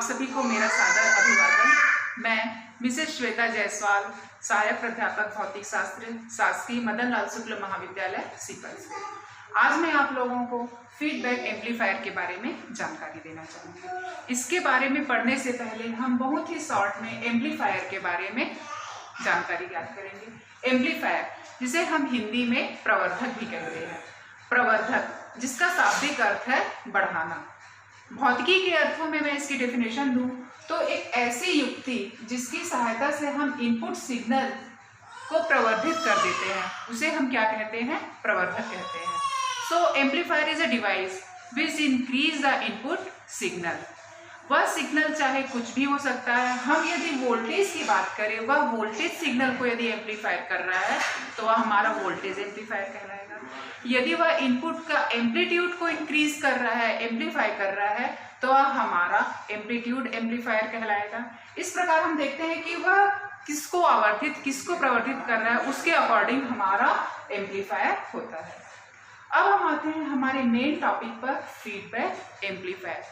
सभी को मेरा सादर अभिवादन। मैं मिसेस श्वेता जायसवाल, सहायक प्राध्यापक भौतिक शास्त्र, शासकीय मदन लाल शुक्ल महाविद्यालय सीकर से। आज मैं आप लोगों को फीडबैक एम्पलीफायर के बारे में जानकारी देना चाहूँगी। इसके बारे में पढ़ने से पहले हम बहुत ही शॉर्ट में एम्पलीफायर के बारे में जानकारी ज्ञात करेंगे। एम्पलीफायर, जिसे हम हिंदी में प्रवर्धक भी कहते हैं, प्रवर्धक जिसका शाब्दिक अर्थ है बढ़ाना। भौतिकी के अर्थों में मैं इसकी डेफिनेशन दूं तो एक ऐसी युक्ति जिसकी सहायता से हम इनपुट सिग्नल को प्रवर्धित कर देते हैं, उसे हम क्या कहते हैं? प्रवर्धक कहते हैं। So amplifier is a device which increase the input signal. वह सिग्नल चाहे कुछ भी हो सकता है। हम यदि वोल्टेज की बात करें, वह वोल्टेज सिग्नल को यदि एम्पलीफायर कर रहा है तो वह हमारा वोल्टेज एम्पलीफायर कहलाएगा। यदि वह इनपुट का एम्पलीट्यूड को इंक्रीज कर रहा है, एम्पलीफाई कर रहा है, तो वह हमारा एम्पलीट्यूड एम्पलीफायर कहलाएगा। इस प्रकार हम देखते हैं कि वह किसको आवर्धित, किसको प्रवर्धित कर रहा है, उसके अकॉर्डिंग हमारा एम्पलीफायर होता है। अब हम आते हैं हमारे मेन टॉपिक पर, फीडबैक एम्पलीफायर।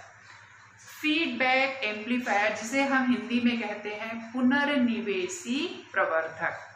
फीडबैक एम्पलीफायर, जिसे हम हिंदी में कहते हैं पुनर्निवेशी प्रवर्धक।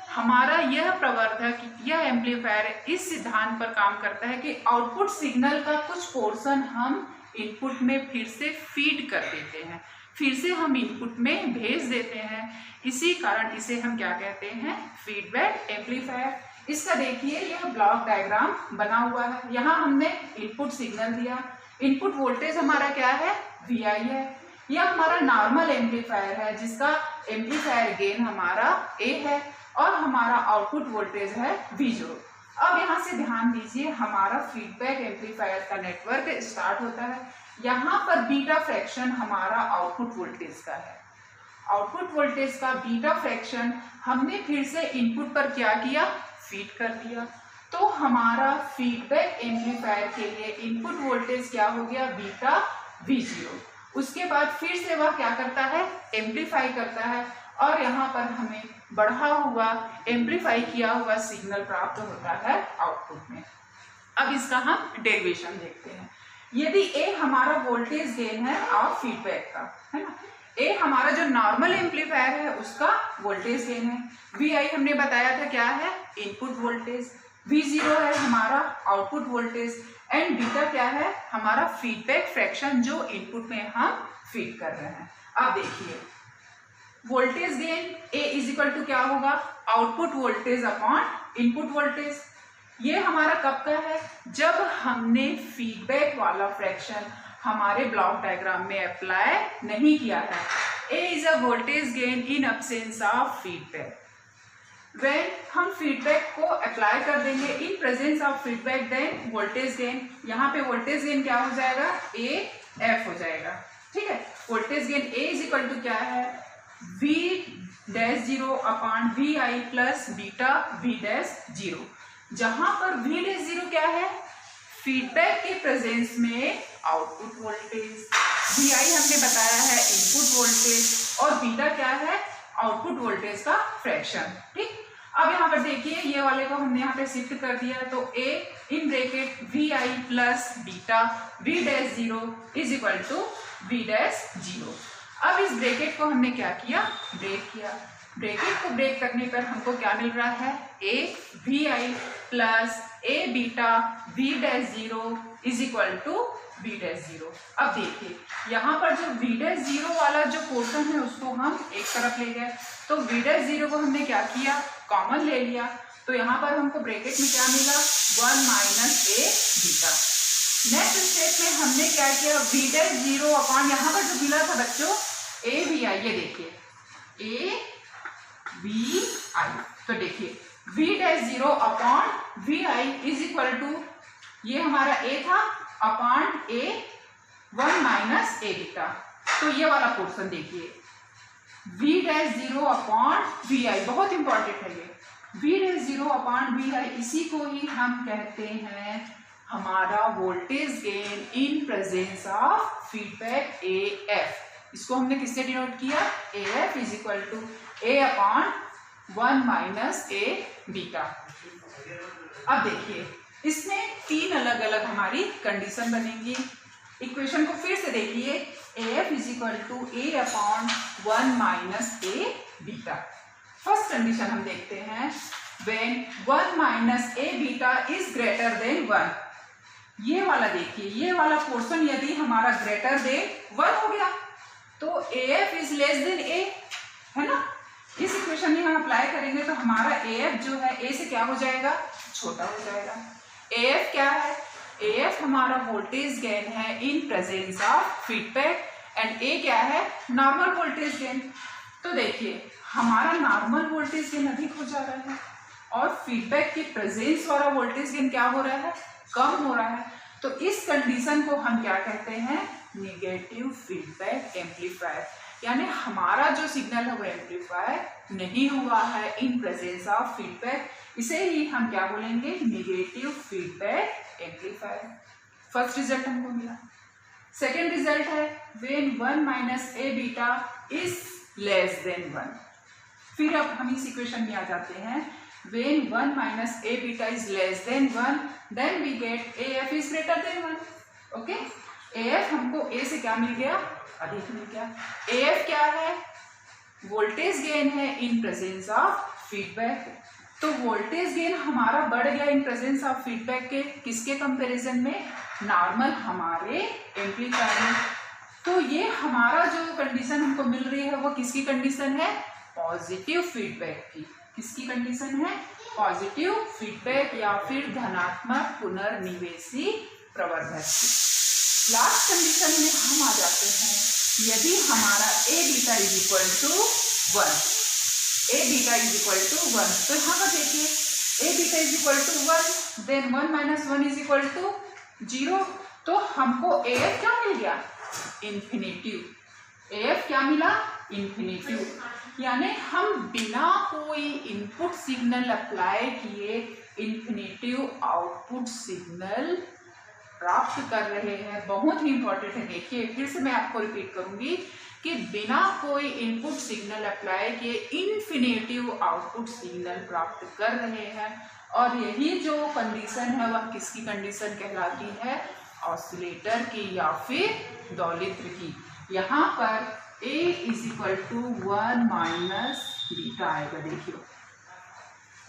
हमारा यह प्रवर्धक, यह एम्पलीफायर इस सिद्धांत पर काम करता है कि आउटपुट सिग्नल का कुछ पोर्शन हम इनपुट में फिर से फीड कर देते हैं, फिर से हम इनपुट में भेज देते हैं। इसी कारण इसे हम क्या कहते हैं? Feedback amplifier. इसका देखिए यह ब्लॉक डायग्राम बना हुआ है। यहाँ हमने इनपुट सिग्नल दिया, इनपुट वोल्टेज हमारा क्या है? VI है। यह हमारा नॉर्मल एम्पलीफायर है जिसका एम्पलीफायर गेन हमारा A है और हमारा आउटपुट वोल्टेज है V0। अब यहाँ से ध्यान दीजिए, हमारा फीडबैक एम्पलीफायर का नेटवर्क स्टार्ट होता है। यहाँ पर बीटा फ्रैक्शन हमारा आउटपुट वोल्टेज का है। आउटपुट वोल्टेज का बीटा फ्रैक्शन हमने फिर से इनपुट पर क्या किया? फीड कर दिया। तो हमारा फीडबैक एम्पलीफायर के लिए इनपुट वोल्टेज क्या हो गया? Beta V0। उसके बाद फिर से वह क्या करता है? एम्पलीफाई करता है और यहाँ पर हमें बढ़ा हुआ, एम्पलीफाई किया हुआ सिग्नल प्राप्त होता है आउटपुट में। अब इसका हम डेरिवेशन देखते हैं। यदि A हमारा वोल्टेज गेन है ऑफ फीडबैक का, है ना, A हमारा जो नॉर्मल एम्पलीफायर है उसका वोल्टेज गेन है। VI हमने बताया था क्या है? Input voltage. V0 है हमारा आउटपुट वोल्टेज एंड बीटा क्या है? हमारा फीडबैक फ्रैक्शन जो इनपुट में हम फीड कर रहे हैं। अब देखिए voltage gain A is equal to क्या होगा? Output voltage upon input voltage. ये हमारा कब का है? जब हमने फीडबैक वाला फ्रैक्शन हमारे ब्लॉक डायग्राम में अप्लाई नहीं किया है। A is a voltage gain in absence of feedback. When हम फीडबैक को अप्लाई कर देंगे in presence of feedback, then voltage gain, यहाँ पे वोल्टेज गेन क्या हो जाएगा? AF हो जाएगा। ठीक है, voltage gain A is equal to क्या है? V'0 upon VI plus beta V'0। जहां पर V'0 क्या है? फीडबैक के प्रेजेंस में आउटपुट वोल्टेज, VI हमने बताया है इनपुट वोल्टेज और बीटा क्या है? आउटपुट वोल्टेज का फ्रैक्शन। ठीक, अब यहाँ पर देखिए ये वाले को हमने यहाँ पे शिफ्ट कर दिया तो A in bracket VI plus beta V'0 is equal to V'0। अब इस ब्रैकेट को हमने क्या किया? ब्रेक किया। ब्रैकेट को ब्रेक करने पर हमको क्या मिल रहा है? A VI plus A beta V'0 is equal to V'0। अब देखिए यहाँ पर जो V'0 वाला जो पोर्शन है उसको हम एक तरफ ले गए, तो V'0 को हमने क्या किया? कॉमन ले लिया। तो यहाँ पर हमको ब्रैकेट में क्या मिला? 1 minus A beta. Next step में हमने क्या किया? V'0 अपॉन यहाँ पर जो मिला था बच्चों AVI, ये देखिए AVI। तो देखिए V'0 upon VI is equal to, ये हमारा A था upon A 1 minus A beta. तो ये वाला पोर्शन देखिए V'0 अपॉन VI, बहुत इंपॉर्टेंट है ये। V'0 अपॉन VI, इसी को ही हम कहते हैं हमारा voltage gain in presence of feedback AF। इसको हमने किससे डिनोट किया? AF is equal to A upon 1 minus A beta. अब देखिए इसमें तीन अलग अलग हमारी कंडीशन बनेंगी। इक्वेशन को फिर से देखिए, AF is equal to A upon 1 minus A beta. First condition हम देखते हैं, when 1 minus A beta is greater than 1। ये वाला देखिए, ये वाला पोर्शन यदि हमारा ग्रेटर देन 1 हो गया तो AF is less than A, है ना। इस इक्वेशन में हम अप्लाई करेंगे तो हमारा AF जो है A से क्या हो जाएगा, छोटा हो जाएगा। AF क्या है, AF हमारा वोल्टेज गेन है इन presence of feedback and A क्या है, नॉर्मल वोल्टेज गेन। तो देखिए हमारा नॉर्मल वोल्टेज गेन अधिक हो जा रहा है और फीडबैक के प्रेजेंस वाला वोल्टेज गेन क्या हो रहा है, कम हो रहा है। तो इस कंडीशन को हम क्या कहते हैं, नेगेटिव फीडबैक एम्पलीफायर, यानी हमारा जो सिग्नल है वो एम्पलीफायर नहीं हुआ है इन प्रेजेंस ऑफ फीडबैक। इसे ही हम क्या बोलेंगे, negative feedback amplifier. First result हमको मिला। सेकेंड रिजल्ट है when 1 minus A beta is less than 1। फिर अब हम इस इक्वेशन में आ जाते हैं, when 1 minus A beta is less than 1, then we get AF is greater than 1. Okay, AF हमको A से क्या मिल गया, अधिक मिल गया। AF क्या है, वोल्टेज गेन है इन प्रेजेंस ऑफ फीडबैक। तो वोल्टेज गेन हमारा बढ़ गया इन प्रेजेंस ऑफ फीडबैक के किसके कंपैरिजन में, नॉर्मल हमारे एम्पलीफायर में। तो ये हमारा जो कंडीशन हमको मिल रही है वो किसकी कंडीशन है, पॉजिटिव फीडबैक की। किसकी कंडीशन है, पॉजिटिव फीडबैक या फिर धनात्मक पुनर्निवेशी प्रवर्धक की। लास्ट कंडीशन में हम आ जाते हैं, यदि हमारा A beta is equal to 1, A beta is equal to 1, तो यहाँ पर देखिए A beta is equal to 1, then 1 minus 1 is equal to 0। तो हमको AF क्या मिल गया, इन्फिनिटिव। AF क्या मिला, इन्फिनिटिव, यानी हम बिना कोई इनपुट सिग्नल अप्लाई किए इन्फिनिटिव आउटपुट सिग्नल प्राप्त कर रहे हैं। बहुत ही इंपॉर्टेंट है, देखिए फिर से मैं आपको रिपीट करूंगी कि बिना कोई इनपुट सिग्नल अप्लाई किए इन्फिनिटिव आउटपुट सिग्नल प्राप्त कर रहे हैं। और यही जो कंडीशन है वह किसकी कंडीशन कहलाती है, ऑसिलेटर की या फिर दोलित्र की। यहाँ पर A is equal to 1 minus beta आएगा। देखियो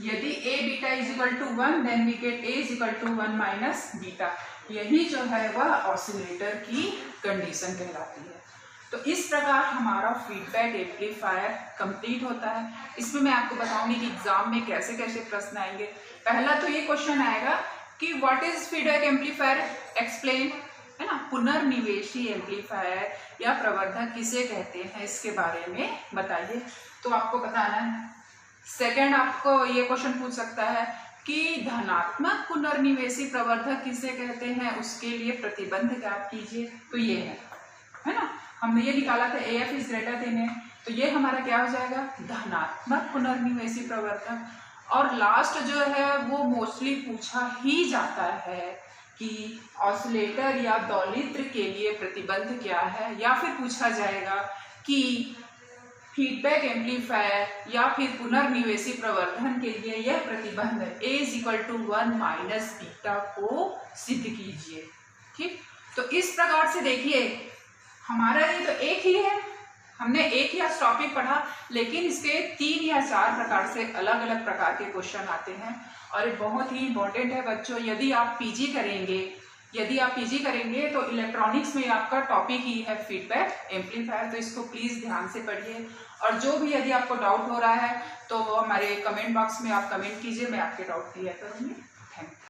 यदि A beta is equal to 1 then we get A is equal to 1 minus beta. यही जो है वह ऑसिलेटर की कंडीशन कहलाती है। तो इस प्रकार हमारा फीडबैक एम्पलीफायर कंप्लीट होता है। इसमें मैं आपको बताऊंगी कि एग्जाम में कैसे कैसे प्रश्न आएंगे। पहला तो ये क्वेश्चन आएगा कि what is feedback amplifier, explain, है ना। पुनर्निवेशी एम्पलीफायर या प्रवर्धक किसे कहते हैं इसके बारे में बताइए, तो आपको बताना है। सेकंड आपको ये क्वेश्चन पूछ सकता है कि धनात्मक पुनर्निवेशी प्रवर्धक किसे कहते हैं, उसके लिए प्रतिबंध ज्ञात कीजिए। तो ये है ना, हमने ये निकाला था AF is greater then A, तो ये हमारा क्या हो जाएगा, धनात्मक पुनर्निवेशी प्रवर्धक। और लास्ट जो है वो मोस्टली पूछा ही जाता है कि ऑसिलेटर या दोलित्र के लिए प्रतिबंध क्या है, या फिर पूछा जाएगा कि फीडबैक एम्पलीफायर या फिर पुनर्निवेशी प्रवर्धन के लिए यह प्रतिबंध A is equal to 1 minus beta को सिद्ध कीजिए। ठीक, तो इस प्रकार से देखिए हमारा ये तो एक ही है, हमने एक ही आज टॉपिक पढ़ा, लेकिन इसके 3 या 4 प्रकार से अलग अलग प्रकार के क्वेश्चन आते हैं। और ये बहुत ही इंपॉर्टेंट है बच्चों, यदि आप पीजी करेंगे तो इलेक्ट्रॉनिक्स में आपका टॉपिक ही है फीडबैक एम्पलीफायर। तो इसको प्लीज़ ध्यान से पढ़िए। और जो भी यदि आपको डाउट हो रहा है तो हमारे कमेंट बॉक्स में आप कमेंट कीजिए, मैं आपके डाउट क्लियर करूँगी। Thank you.